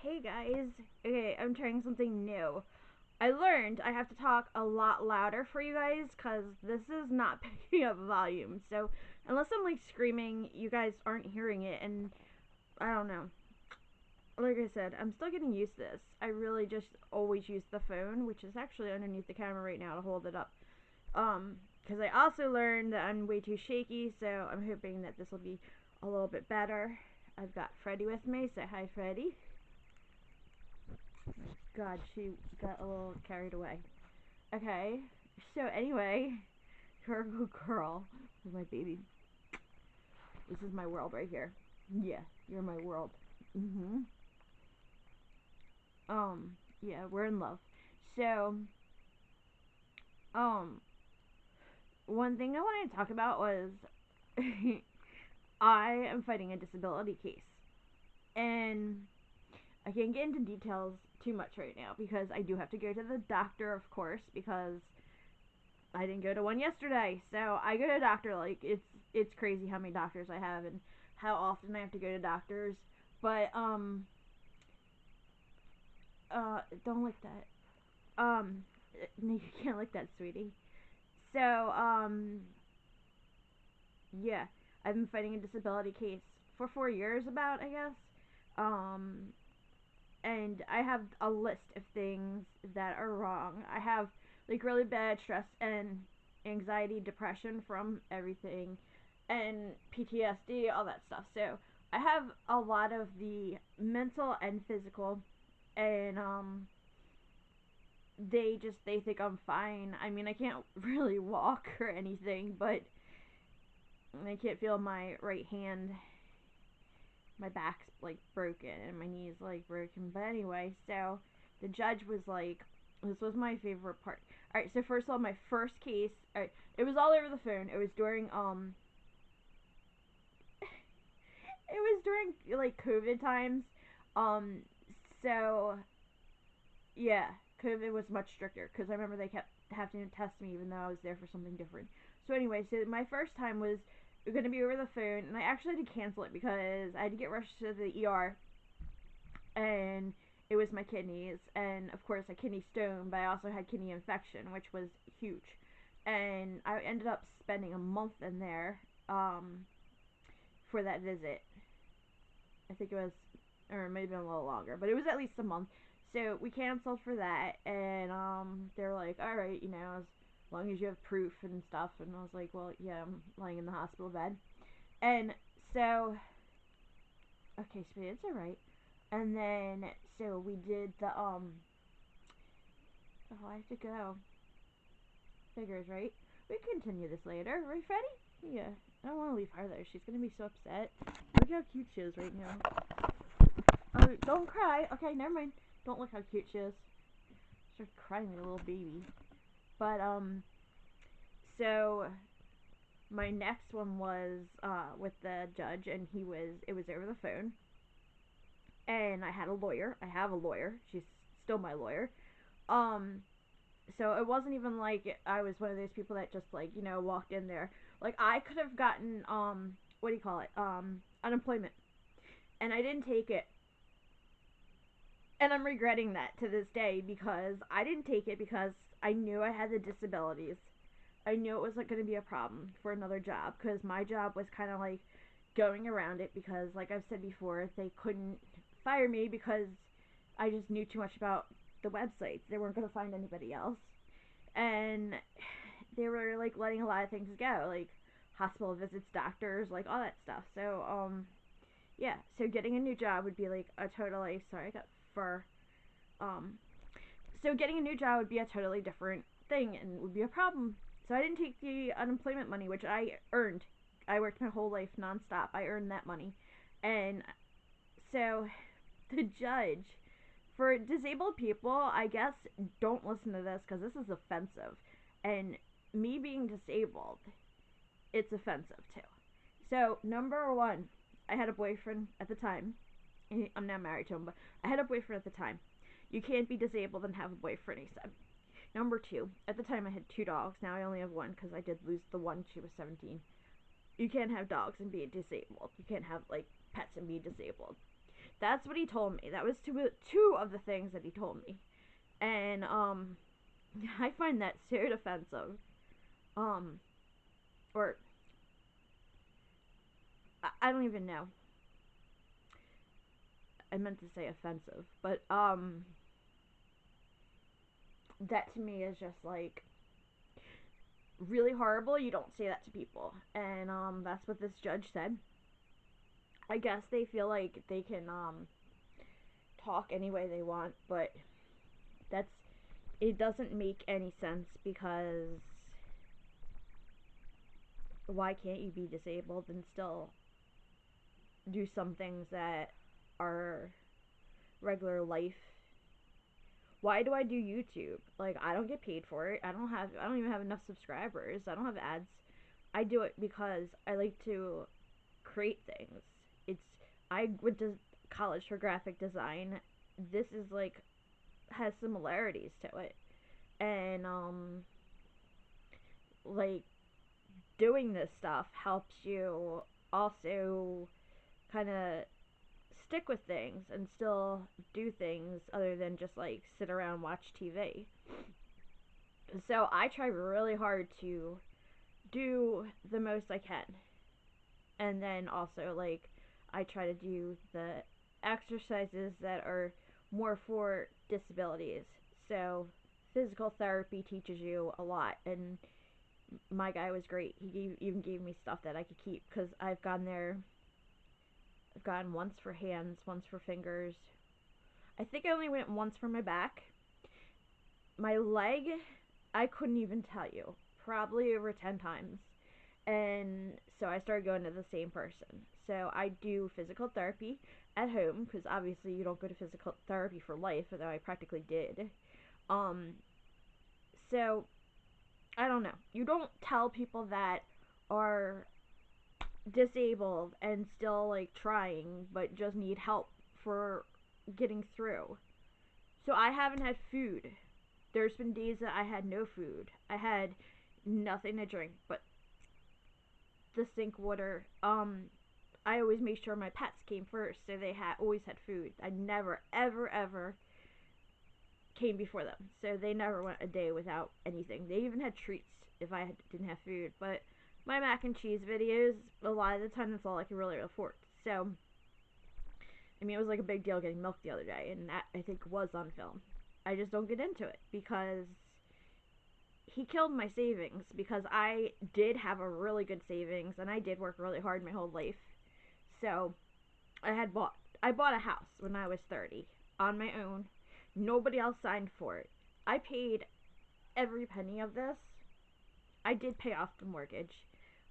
Hey guys, okay, I'm trying something new. I learned I have to talk a lot louder for you guys because this is not picking up volume. So, unless I'm like screaming, you guys aren't hearing it, and I don't know. Like I said, I'm still getting used to this. I really just always use the phone, which is actually underneath the camera right now to hold it up. Because I also learned that I'm way too shaky, so I'm hoping that this will be a little bit better. I've got Freddie with me. Say hi, Freddie. God, she got a little carried away. Okay, so anyway, you're a good girl. With my baby. This is my world right here. Yeah, you're my world. Mhm. Yeah, we're in love. So, um, one thing I wanted to talk about was I am fighting a disability case, and I can't get into details too much right now because I do have to go to the doctor, of course, because I didn't go to one yesterday. So I go to a doctor like it's crazy how many doctors I have and how often I have to go to doctors. But don't lick that. No, you can't lick that, sweetie. So yeah, I've been fighting a disability case for 4 years about, I guess. Um and I have a list of things that are wrong. I have like really bad stress and anxiety, depression from everything, and PTSD, all that stuff. So I have a lot of the mental and physical, and they think I'm fine. I mean, I can't really walk or anything, but I can't feel my right hand. My back's like broken and my knee's like broken. But anyway, so the judge was like, this was my favorite part. All right, so first of all, my first case, all right, it was all over the phone. It was during it was during like COVID times. Um, so yeah, COVID was much stricter because I remember they kept having to test me even though I was there for something different. So anyway, so my first time was going to be over the phone, and I actually had to cancel it because I had to get rushed to the ER, and it was my kidneys, and of course a kidney stone, but I also had kidney infection, which was huge, and I ended up spending a month in there for that visit. I think it was, or maybe a little longer, but it was at least a month. So we canceled for that, and they were like, all right, as long as you have proof and stuff, and I was like, well, yeah, I'm lying in the hospital bed, and so okay, so it's all right. And then so we did the oh, I have to go. Figures, right? We can continue this later, right, Freddie? Yeah. I don't want to leave her there. She's gonna be so upset. Look how cute she is right now. Oh, don't cry. Okay, never mind. Don't look how cute she is. She's crying like a little baby. But so my next one was with the judge, and it was over the phone, and I had a lawyer. I have a lawyer. She's still my lawyer. Um, so it wasn't even like I was one of those people that just like walked in there. Like I could have gotten what do you call it, unemployment, and I didn't take it, and I'm regretting that to this day because I didn't take it because I knew I had the disabilities. I knew it wasn't going to be a problem for another job because my job was kind of like going around it because, like I've said before, they couldn't fire me because I just knew too much about the websites. They weren't going to find anybody else, and they were like letting a lot of things go, like hospital visits, doctors, like all that stuff. So yeah, so getting a new job would be like a totally, sorry, I got fur. Um so getting a new job would be a totally different thing and would be a problem. So I didn't take the unemployment money, which I earned. I worked my whole life nonstop. I earned that money. And so the judge, for disabled people, I guess, don't listen to this because this is offensive. And me being disabled, it's offensive too. So, number one, I had a boyfriend at the time. I'm now married to him, but I had a boyfriend at the time. You can't be disabled and have a boyfriend, he said. Number two, at the time I had two dogs. Now I only have one because I did lose the one. She was 17. You can't have dogs and be disabled. You can't have like pets and be disabled. That's what he told me. That was two of the things that he told me. And I find that so offensive. Um or I don't even know. I meant to say offensive, but that to me is just like really horrible. You don't say that to people. And that's what this judge said. I guess they feel like they can talk any way they want, but that's it doesn't make any sense because why can't you be disabled and still do some things that are regular life? Why do I do YouTube? Like I don't get paid for it. I don't even have enough subscribers. I don't have ads. I do it because I like to create things. It's I went to college for graphic design. This is like has similarities to it. And like doing this stuff helps you also kind of stick with things and still do things other than just like sit around and watch TV. So I try really hard to do the most I can. And then also like I try to do the exercises that are more for disabilities. So physical therapy teaches you a lot, and my guy was great. Even gave me stuff that I could keep because I've gone there. I've gone once for hands, once for fingers. I think I only went once for my back. My leg, I couldn't even tell you. Probably over 10 times. And so I started going to the same person. So I do physical therapy at home because obviously you don't go to physical therapy for life, although I practically did. Um, so I don't know. You don't tell people that are disabled and still like trying but just need help for getting through. So I haven't had food. There's been days that I had no food. I had nothing to drink but the sink water. I always made sure my pets came first, so they had always had food. I never ever ever came before them, so they never went a day without anything. They even had treats if didn't have food. But my mac and cheese videos, a lot of the time, that's all I could really afford. So, I mean, it was like a big deal getting milk the other day, and that I think was on film. I just don't get into it because he killed my savings because I did have a really good savings and I did work really hard my whole life. So, I bought a house when I was 30 on my own. Nobody else signed for it. I paid every penny of this. I did pay off the mortgage.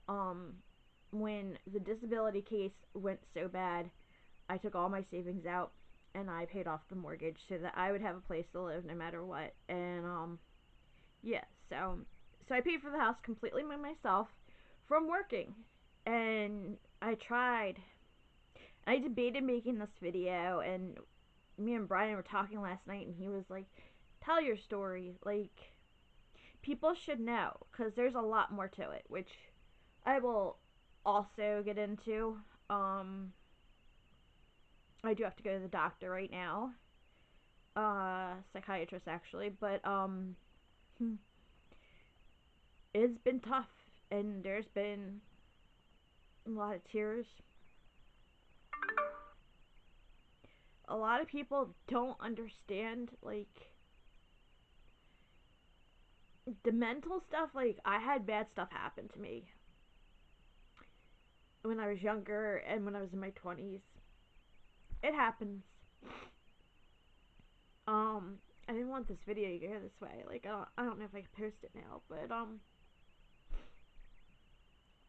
Um, when the disability case went so bad, I took all my savings out and I paid off the mortgage so that I would have a place to live no matter what. And yeah, so I paid for the house completely by myself from working. And I tried. I debated making this video, and me and Brian were talking last night, and he was like, "Tell your story. Like, people should know because there's a lot more to it," which I will also get into. Um, I do have to go to the doctor right now, psychiatrist actually, but it's been tough, and there's been a lot of tears. A lot of people don't understand like the mental stuff. Like I had bad stuff happen to me when I was younger and when I was in my 20s. It happens. I didn't want this video to go this way. Like I don't know if I can post it now, but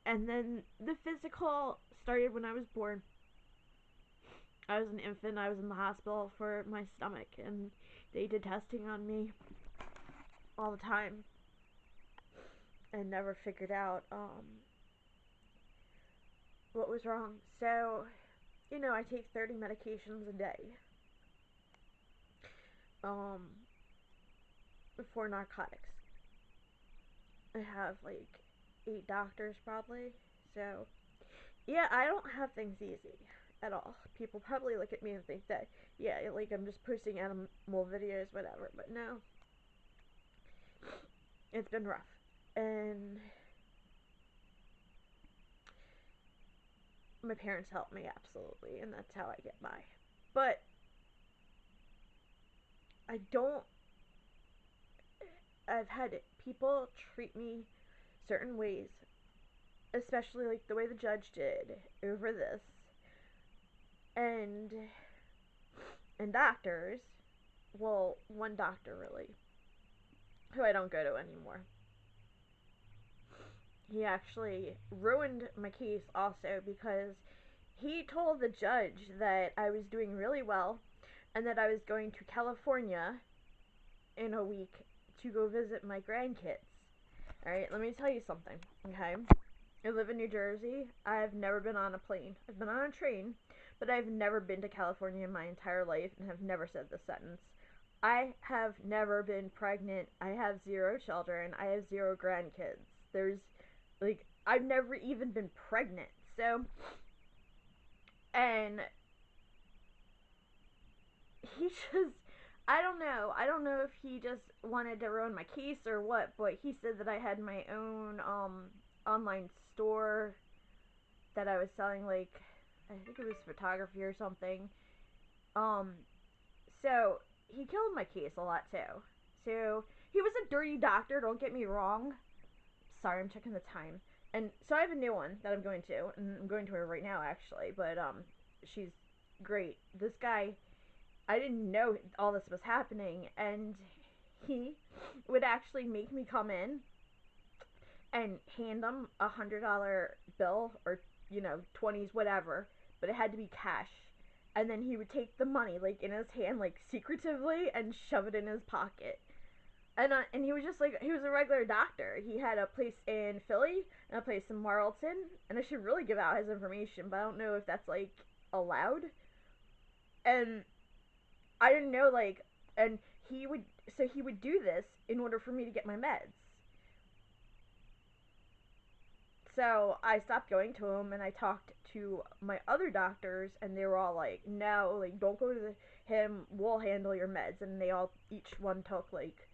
and then the physical started when I was born. I was an infant. I was in the hospital for my stomach, and they did testing on me all the time and never figured out what was wrong. So, I take 30 medications a day um, for narcotics. I have like 8 doctors probably. So, yeah, I don't have things easy. at all. People probably look at me and think that, yeah, like I'm just posting animal videos, whatever. But no, it's been rough. And my parents helped me, absolutely, and that's how I get by. But I don't, I've had people treat me certain ways, especially like the way the judge did over this. And doctors, well, one doctor really, who I don't go to anymore. He actually ruined my case also because he told the judge that I was doing really well and that I was going to California in a week to go visit my grandkids. Alright, let me tell you something, okay? I live in New Jersey. I've never been on a plane. I've been on a train, but I've never been to California in my entire life and have never said this sentence. I have never been pregnant. I have 0 children. I have 0 grandkids. There's, like, I've never even been pregnant. So, and he just, I don't know. I don't know if he just wanted to ruin my case or what, but he said that I had my own online store that I was selling, like, I think it was photography or something. Um so he killed my case a lot too. So he was a dirty doctor, don't get me wrong. Sorry, I'm checking the time. And so I have a new one that I'm going to, and I'm going to her right now actually, but she's great. This guy, I didn't know all this was happening, and he would actually make me come in and hand him $100 bill, or 20s, whatever, but it had to be cash. And then he would take the money like in his hand, like secretively, and shove it in his pocket. And he was just like, he was a regular doctor. He had a place in Philly and a place in Marlton, and I should really give out his information, but I don't know if that's like allowed. And I didn't know, like, and he would do this in order for me to get my meds. So I stopped going to him, and I talked to my other doctors, and they were all like, "No, like, don't go to him. We'll handle your meds." And they all, each one took like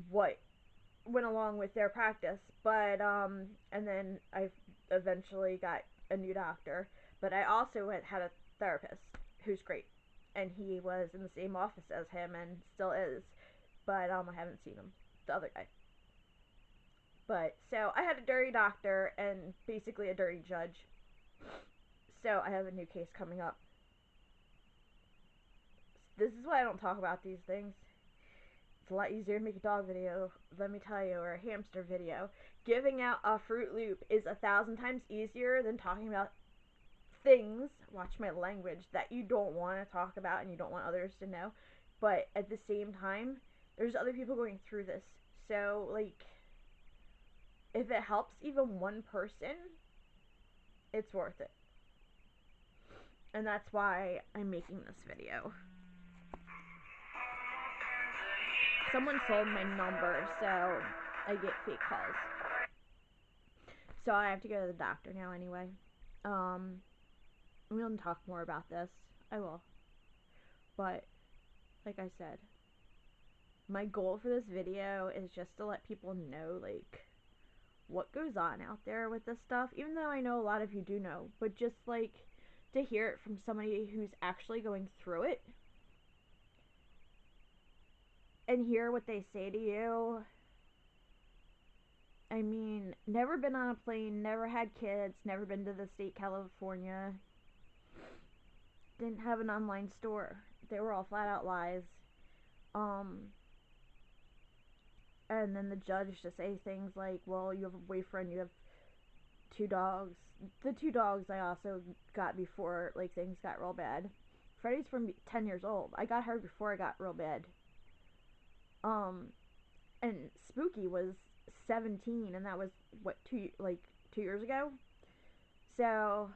what went along with their practice. But and then I eventually got a new doctor. But I also had a therapist who's great, and he was in the same office as him and still is. But I haven't seen him, the other guy. But so I had a dirty doctor and basically a dirty judge. So I have a new case coming up. This is why I don't talk about these things. It's a lot easier to make a dog video, let me tell you, or a hamster video. Giving out a Fruit Loop is 1,000 times easier than talking about things, watch my language, that you don't want to talk about and you don't want others to know. But at the same time, there's other people going through this. So, like, if it helps even one person, it's worth it. And that's why I'm making this video. Someone sold my number, so I get fake calls. So I have to go to the doctor now anyway. We'll talk more about this. I will. But, like I said, my goal for this video is just to let people know, like, what goes on out there with this stuff. Even though I know a lot of you do know. But just, like, to hear it from somebody who's actually going through it. And hear what they say to you. I mean, never been on a plane, never had kids, never been to the state California, didn't have an online store. They were all flat out lies. Um, and then the judge to say things like, well, you have a boyfriend, you have 2 dogs. The 2 dogs I also got before, like, things got real bad. Freddie's from 10 years old. I got her before I got real bad. And Spooky was 17, and that was, what, 2 years ago? So,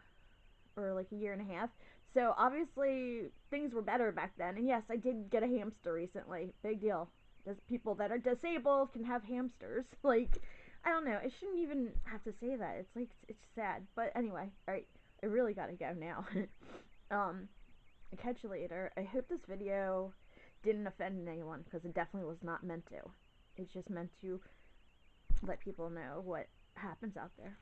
or like a year and a half. So obviously things were better back then. And yes, I did get a hamster recently. Big deal. There's people that are disabled can have hamsters. Like, I don't know. I shouldn't even have to say that. It's like, it's sad. But anyway, alright. I really gotta go now. Um, I catch you later. I hope this video didn't offend anyone because it definitely was not meant to. It's just meant to let people know what happens out there.